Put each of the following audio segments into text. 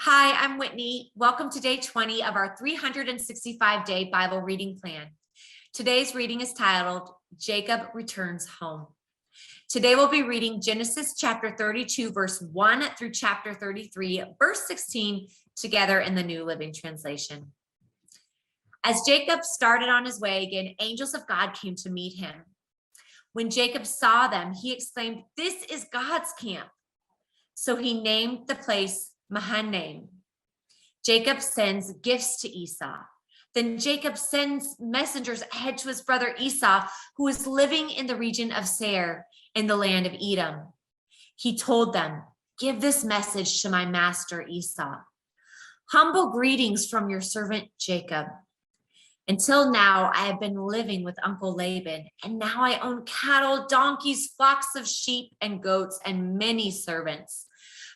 Hi, I'm Whitney. Welcome to day 20 of our 365-day Bible reading plan. Today's reading is titled, Jacob Returns Home. Today we'll be reading Genesis chapter 32, verse 1 through chapter 33, verse 16, together in the New Living Translation. As Jacob started on his way again, angels of God came to meet him. When Jacob saw them, he exclaimed, "This is God's camp." So he named the place Mahanaim. Jacob sends gifts to Esau. Then Jacob sends messengers ahead to his brother Esau, who is living in the region of Seir in the land of Edom. He told them, "Give this message to my master Esau. Humble greetings from your servant Jacob. Until now, I have been living with Uncle Laban, and now I own cattle, donkeys, flocks of sheep and goats, and many servants,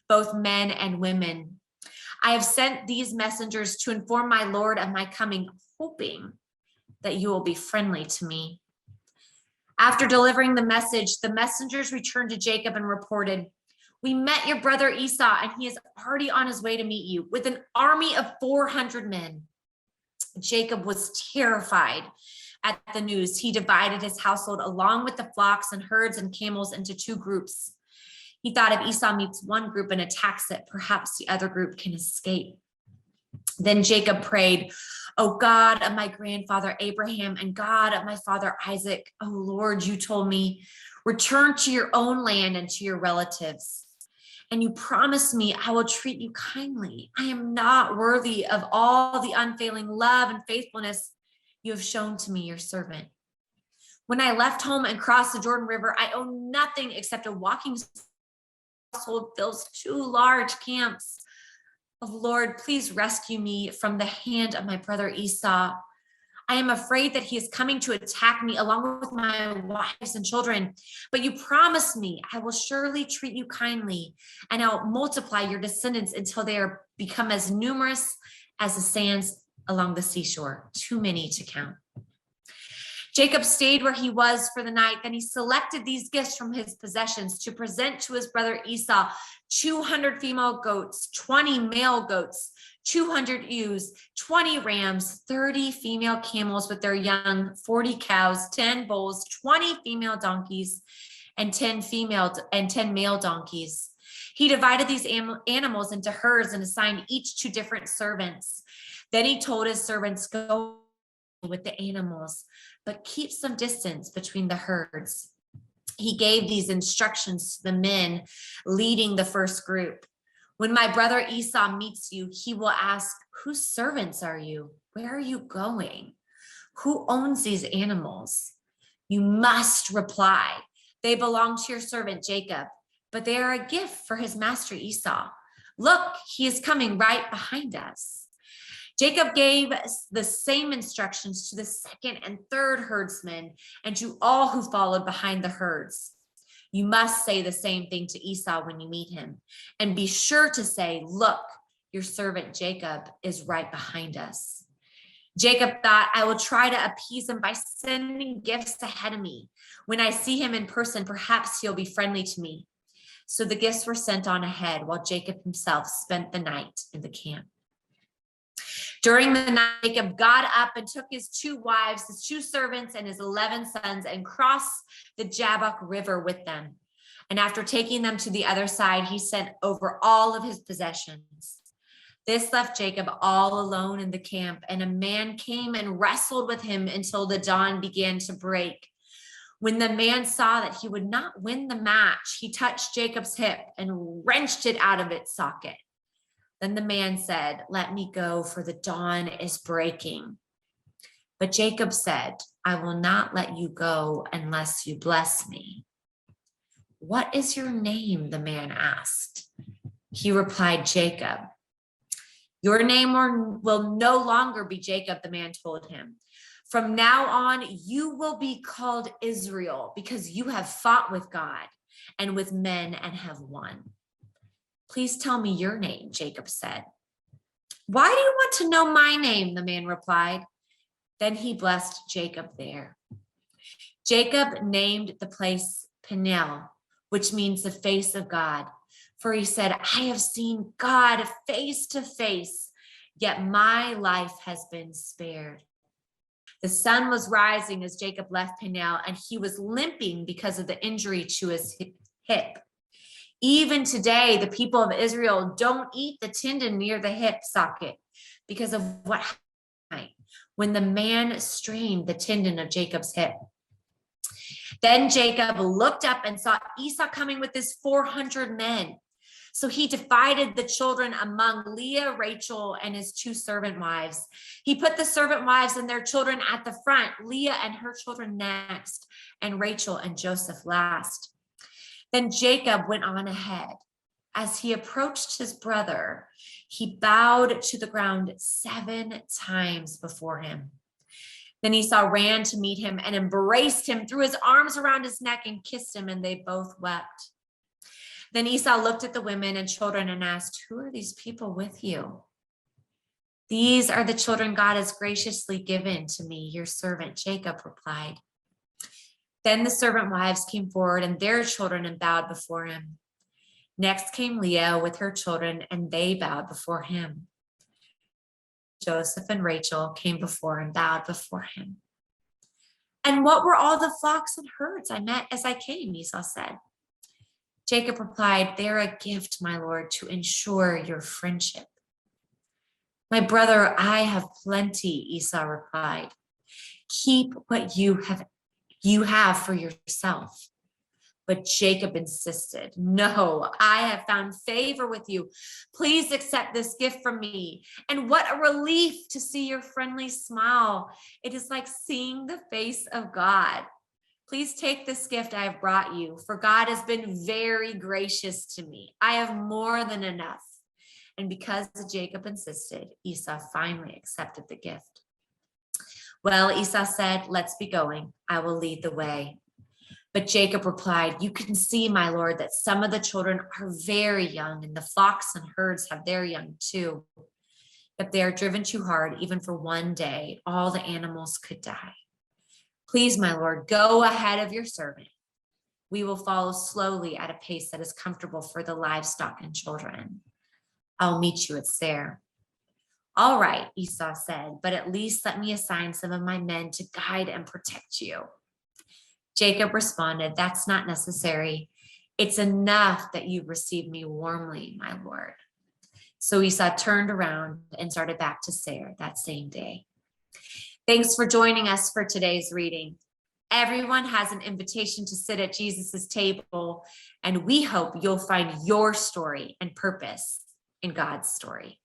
both men and women. I have sent these messengers to inform my Lord of my coming, hoping that you will be friendly to me." After delivering the message, the messengers returned to Jacob and reported, "We met your brother Esau, and he is already on his way to meet you with an army of 400 men. Jacob was terrified at the news. He divided his household along with the flocks and herds and camels into two groups. He thought if Esau meets one group and attacks it, perhaps the other group can escape. Then Jacob prayed, "O God of my grandfather Abraham and God of my father Isaac, O Lord, you told me, return to your own land and to your relatives. And you promised me I will treat you kindly. I am not worthy of all the unfailing love and faithfulness you have shown to me, your servant. When I left home and crossed the Jordan River, I owned nothing except a walking household fills two large camps. Oh Lord, please rescue me from the hand of my brother Esau. I am afraid that he is coming to attack me along with my wives and children. But you promised me I will surely treat you kindly, and I'll multiply your descendants until they are become as numerous as the sands along the seashore, too many to count." Jacob stayed where he was for the night. Then he selected these gifts from his possessions to present to his brother Esau: 200 female goats, 20 male goats, 200 ewes, 20 rams, 30 female camels with their young, 40 cows, 10 bulls, 20 female donkeys, and 10 male donkeys. He divided these animals into herds and assigned each to different servants. Then he told his servants, "Go with the animals, but keep some distance between the herds." He gave these instructions to the men leading the first group. "When my brother Esau meets you, he will ask, 'Whose servants are you? Where are you going? Who owns these animals?' You must reply, 'They belong to your servant Jacob, but they are a gift for his master Esau. Look, he is coming right behind us.'" Jacob gave the same instructions to the second and third herdsmen and to all who followed behind the herds. "You must say the same thing to Esau when you meet him, and be sure to say, 'Look, your servant Jacob is right behind us.'" Jacob thought, "I will try to appease him by sending gifts ahead of me. When I see him in person, perhaps he'll be friendly to me." So the gifts were sent on ahead, while Jacob himself spent the night in the camp. During the night, Jacob got up and took his 2 wives, his 2 servants, and his 11 sons and crossed the Jabbok River with them. And after taking them to the other side, he sent over all of his possessions. This left Jacob all alone in the camp, and a man came and wrestled with him until the dawn began to break. When the man saw that he would not win the match, he touched Jacob's hip and wrenched it out of its socket. Then the man said, "Let me go, for the dawn is breaking." But Jacob said, "I will not let you go unless you bless me." "What is your name?" the man asked. He replied, "Jacob." "Your name will no longer be Jacob," the man told him. "From now on, you will be called Israel, because you have fought with God and with men and have won." "Please tell me your name," Jacob said. "Why do you want to know my name?" the man replied. Then he blessed Jacob there. Jacob named the place Peniel, which means the face of God. For he said, I have seen God face to face, yet my life has been spared. The sun was rising as Jacob left Peniel, and he was limping because of the injury to his hip. Even today, the people of Israel don't eat the tendon near the hip socket because of what happened when the man strained the tendon of Jacob's hip. Then Jacob looked up and saw Esau coming with his 400 men. So he divided the children among Leah, Rachel, and his 2 servant wives. He put the servant wives and their children at the front, Leah and her children next, and Rachel and Joseph last. Then Jacob went on ahead. As he approached his brother, he bowed to the ground 7 times before him. Then Esau ran to meet him and embraced him, threw his arms around his neck and kissed him, and they both wept. Then Esau looked at the women and children and asked, who are these people with you? These are the children God has graciously given to me, your servant Jacob replied. Then the servant wives came forward and their children and bowed before him. Next came Leah with her children, and they bowed before him. Joseph and Rachel came before and bowed before him. And what were all the flocks and herds I met as I came? Esau said. Jacob replied, they are a gift, my lord, to ensure your friendship. My brother, I have plenty, Esau replied. Keep what you have for yourself. But Jacob insisted, no, I have found favor with you. Please accept this gift from me. And what a relief to see your friendly smile. It is like seeing the face of God. Please take this gift I have brought you, for God has been very gracious to me. I have more than enough. And because Jacob insisted, Esau finally accepted the gift. Well, Esau said, let's be going. I will lead the way. But Jacob replied, you can see, my lord, that some of the children are very young, and the flocks and herds have their young too. If they are driven too hard, even for one day, all the animals could die. Please, my lord, go ahead of your servant. We will follow slowly at a pace that is comfortable for the livestock and children. I'll meet you at Seir. All right, Esau said, but at least let me assign some of my men to guide and protect you. Jacob responded, that's not necessary. It's enough that you receive me warmly, my lord. So Esau turned around and started back to Seir that same day. Thanks for joining us for today's reading. Everyone has an invitation to sit at Jesus's table, and we hope you'll find your story and purpose in God's story.